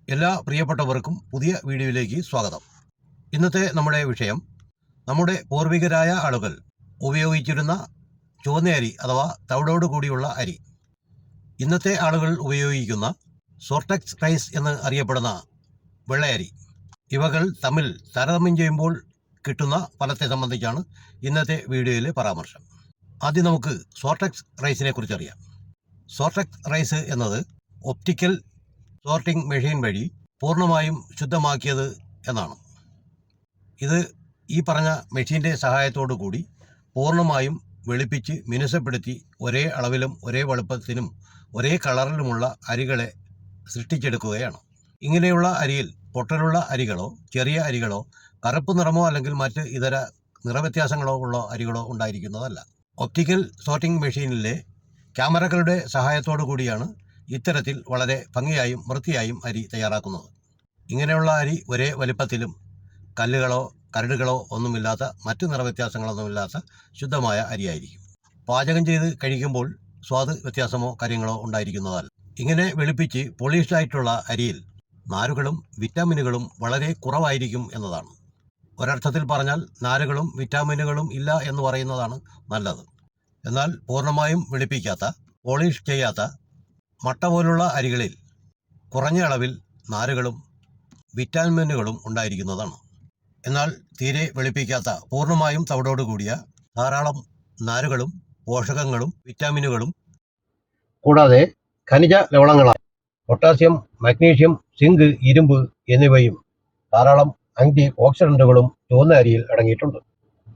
എല്ലാ പ്രിയപ്പെട്ടവർക്കും പുതിയ വീഡിയോയിലേക്ക് സ്വാഗതം. ഇന്നത്തെ നമ്മുടെ വിഷയം നമ്മുടെ പൂർവികരായ ആളുകൾ ഉപയോഗിച്ചിരുന്ന ചുവന്ന അരി അഥവാ തവിടോട് കൂടിയുള്ള അരി. ഇന്നത്തെ ആളുകൾ ഉപയോഗിക്കുന്ന സോർട്ടെക്സ് റൈസ് എന്ന് അറിയപ്പെടുന്ന വെള്ളയരി. ഇവകൾ തമ്മിൽ താരതമ്യം ചെയ്യുമ്പോൾ കിട്ടുന്ന ഫലത്തെ സംബന്ധിച്ചാണ് ഇന്നത്തെ വീഡിയോയിലെ പരാമർശം. ആദ്യം നമുക്ക് സോർട്ടെക്സ് റൈസിനെ കുറിച്ച് അറിയാം. സോർട്ടെക്സ് റൈസ് എന്നത് ഒപ്റ്റിക്കൽ സോർട്ടിംഗ് മെഷീൻ വഴി പൂർണ്ണമായും ശുദ്ധമാക്കിയത് എന്നാണ്. ഇത് ഈ പറഞ്ഞ മെഷീൻ്റെ സഹായത്തോടു കൂടി പൂർണ്ണമായും വെളുപ്പിച്ച് മിനുസപ്പെടുത്തി ഒരേ അളവിലും ഒരേ വലുപ്പത്തിനും ഒരേ കളറിലുമുള്ള അരികളെ സൃഷ്ടിച്ചെടുക്കുകയാണ്. ഇങ്ങനെയുള്ള അരിയിൽ പൊട്ടലുള്ള അരികളോ ചെറിയ അരികളോ കറുപ്പ് നിറമോ അല്ലെങ്കിൽ മറ്റ് ഇതര നിറവ്യത്യാസങ്ങളോ ഉള്ള അരികളോ ഉണ്ടായിരിക്കുന്നതല്ല. ഒപ്റ്റിക്കൽ സോർട്ടിംഗ് മെഷീനിലെ ക്യാമറകളുടെ സഹായത്തോടു കൂടിയാണ് ഇത്തരത്തിൽ വളരെ ഭംഗിയായും വൃത്തിയായും അരി തയ്യാറാക്കുന്നത്. ഇങ്ങനെയുള്ള അരി ഒരേ വലിപ്പത്തിലും കല്ലുകളോ കരടുകളോ ഒന്നുമില്ലാത്ത മറ്റ് നിറവ്യത്യാസങ്ങളൊന്നുമില്ലാത്ത ശുദ്ധമായ അരിയായിരിക്കും. പാചകം ചെയ്ത് കഴിക്കുമ്പോൾ സ്വാദ് വ്യത്യാസമോ കാര്യങ്ങളോ ഉണ്ടായിരിക്കുന്നതല്ല. ഇങ്ങനെ വെളുപ്പിച്ച് പോളിഷ്ഡ് ആയിട്ടുള്ള അരിയിൽ നാരുകളും വിറ്റാമിനുകളും വളരെ കുറവായിരിക്കും എന്നതാണ്. ഒരർത്ഥത്തിൽ പറഞ്ഞാൽ നാരുകളും വിറ്റാമിനുകളും ഇല്ല എന്ന് പറയുന്നതാണ് നല്ലത്. എന്നാൽ പൂർണ്ണമായും വെളുപ്പിക്കാത്ത പോളിഷ് ചെയ്യാത്ത മട്ട പോലുള്ള അരികളിൽ കുറഞ്ഞ അളവിൽ നാരുകളും വിറ്റാമിനുകളും ഉണ്ടായിരിക്കുന്നതാണ്. എന്നാൽ തീരെ വെളുപ്പിക്കാത്ത പൂർണ്ണമായും തവിടോട് കൂടിയ ധാരാളം നാരുകളും പോഷകങ്ങളും വിറ്റാമിനുകളും കൂടാതെ ഖനിജ ലവണങ്ങളായ പൊട്ടാസ്യം, മഗ്നീഷ്യം, സിങ്ക്, ഇരുമ്പ് എന്നിവയും ധാരാളം ആന്റി ഓക്സിഡന്റുകളും ചുവന്ന അരിയിൽ അടങ്ങിയിട്ടുണ്ട്.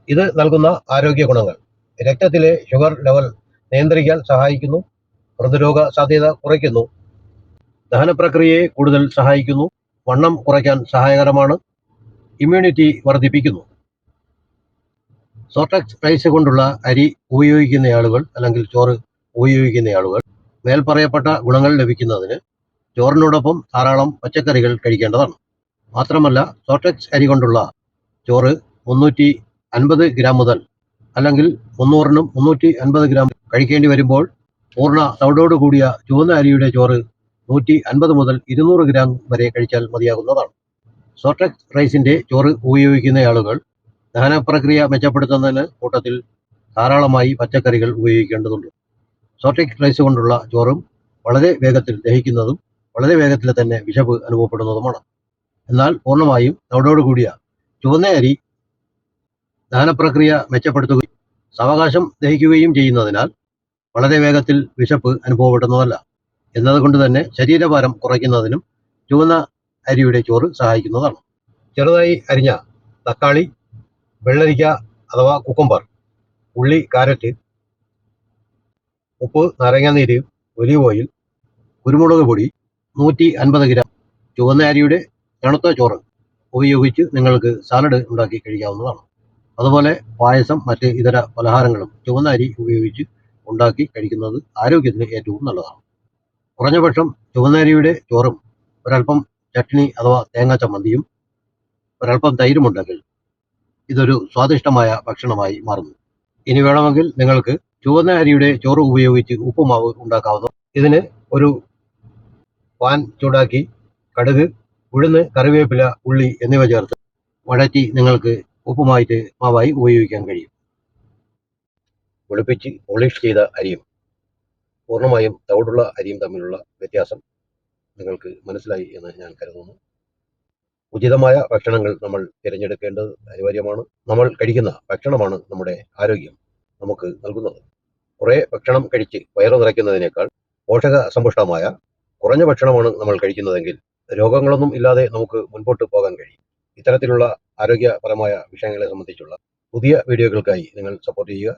ഇത് നൽകുന്ന ആരോഗ്യ ഗുണങ്ങൾ: രക്തത്തിലെ ഷുഗർ ലെവൽ നിയന്ത്രിക്കാൻ സഹായിക്കുന്നു, ഹൃദ്രോഗ സാധ്യത കുറയ്ക്കുന്നു, ദഹനപ്രക്രിയയെ കൂടുതൽ സഹായിക്കുന്നു, വണ്ണം കുറയ്ക്കാൻ സഹായകരമാണ്, ഇമ്മ്യൂണിറ്റി വർദ്ധിപ്പിക്കുന്നു. സോർട്ടെക്സ് റൈസ് കൊണ്ടുള്ള അരി ഉപയോഗിക്കുന്ന ആളുകൾ അല്ലെങ്കിൽ ചോറ് ഉപയോഗിക്കുന്ന ആളുകൾ മേൽപ്പറയപ്പെട്ട ഗുണങ്ങൾ ലഭിക്കുന്നതിന് ചോറിനോടൊപ്പം ധാരാളം പച്ചക്കറികൾ കഴിക്കേണ്ടതാണ്. മാത്രമല്ല, സോർട്ടെക്സ് അരി കൊണ്ടുള്ള ചോറ് 350 ഗ്രാം മുതൽ അല്ലെങ്കിൽ 300-നും 350 ഗ്രാം കഴിക്കേണ്ടി വരുമ്പോൾ പൂർണ്ണ തവിടോട് കൂടിയ ചുവന്ന അരിയുടെ ചോറ് 150 മുതൽ 200 ഗ്രാം വരെ കഴിച്ചാൽ മതിയാകുന്നതാണ്. സോർട്ടെക്സ് റൈസിന്റെ ചോറ് ഉപയോഗിക്കുന്ന ആളുകൾ ദഹനപ്രക്രിയ മെച്ചപ്പെടുത്തുന്നതിന് കൂട്ടത്തിൽ ധാരാളമായി പച്ചക്കറികൾ ഉപയോഗിക്കേണ്ടതുണ്ട്. സോർട്ടെക്സ് റൈസ് കൊണ്ടുള്ള ചോറും വളരെ വേഗത്തിൽ ദഹിക്കുന്നതും വളരെ വേഗത്തിൽ തന്നെ വിശപ്പ് അനുഭവപ്പെടുന്നതുമാണ്. എന്നാൽ പൂർണ്ണമായും തവിടോട് കൂടിയ ചുവന്ന അരി ദഹനപ്രക്രിയ മെച്ചപ്പെടുത്തുകയും സാവകാശം ദഹിക്കുകയും ചെയ്യുന്നതിനാൽ വളരെ വേഗത്തിൽ വിശപ്പ് അനുഭവപ്പെടുന്നതല്ല. എന്നതുകൊണ്ട് തന്നെ ശരീരഭാരം കുറയ്ക്കുന്നതിനും ചുവന്ന അരിയുടെ ചോറ് സഹായിക്കുന്നതാണ്. ചെറുതായി അരിഞ്ഞ തക്കാളി, വെള്ളരിക്ക അഥവാ കുക്കുംബർ, ഉള്ളി, കാരറ്റ്, ഉപ്പ്, നാരങ്ങാനീര്, ഒലിവ് ഓയിൽ, കുരുമുളക് പൊടി, 150 ഗ്രാം ചുവന്ന അരിയുടെ തണുത്ത ചോറ് ഉപയോഗിച്ച് നിങ്ങൾക്ക് സാലഡ് ഉണ്ടാക്കി കഴിക്കാവുന്നതാണ്. അതുപോലെ പായസം, മറ്റ് ഇതര പലഹാരങ്ങളും ചുവന്ന അരി ഉപയോഗിച്ച് ഉണ്ടാക്കി കഴിക്കുന്നത് ആരോഗ്യത്തിന് ഏറ്റവും നല്ലതാണ്. കുറഞ്ഞപക്ഷം ചുവന്ന അരിയുടെ ചോറും ഒരൽപ്പം ചട്നി അഥവാ തേങ്ങ ചമ്മന്തിയും ഒരൽപ്പം തൈരുമുണ്ടെങ്കിൽ ഇതൊരു സ്വാദിഷ്ടമായ ഭക്ഷണമായി മാറുന്നു. ഇനി വേണമെങ്കിൽ നിങ്ങൾക്ക് ചുവന്ന അരിയുടെ ചോറ് ഉപയോഗിച്ച് ഉപ്പുമാവ് ഉണ്ടാക്കാവുന്നു. ഇതിന് ഒരു പാൻ ചൂടാക്കി കടുക്, ഉഴുന്ന്, കറിവേപ്പില, ഉള്ളി എന്നിവ ചേർത്ത് വഴറ്റി നിങ്ങൾക്ക് മാവായി ഉപയോഗിക്കാൻ കഴിയും. വെളുപ്പിച്ച് പോളിഷ് ചെയ്ത അരിയും പൂർണ്ണമായും തവിടുള്ള അരിയും തമ്മിലുള്ള വ്യത്യാസം നിങ്ങൾക്ക് മനസ്സിലായി എന്ന് ഞാൻ കരുതുന്നു. ഉചിതമായ ഭക്ഷണങ്ങൾ നമ്മൾ തിരഞ്ഞെടുക്കേണ്ടത് അനിവാര്യമാണ്. നമ്മൾ കഴിക്കുന്ന ഭക്ഷണമാണ് നമ്മുടെ ആരോഗ്യം നമുക്ക് നൽകുന്നത്. കുറേ ഭക്ഷണം കഴിച്ച് വയറു നിറയ്ക്കുന്നതിനേക്കാൾ പോഷക സമ്പുഷ്ടമായ കുറഞ്ഞ ഭക്ഷണമാണ് നമ്മൾ കഴിക്കുന്നതെങ്കിൽ രോഗങ്ങളൊന്നും ഇല്ലാതെ നമുക്ക് മുൻപോട്ട് പോകാൻ കഴിയും. ഇത്തരത്തിലുള്ള ആരോഗ്യപരമായ വിഷയങ്ങളെ സംബന്ധിച്ചുള്ള പുതിയ വീഡിയോകൾക്കായി നിങ്ങൾ സപ്പോർട്ട് ചെയ്യുക.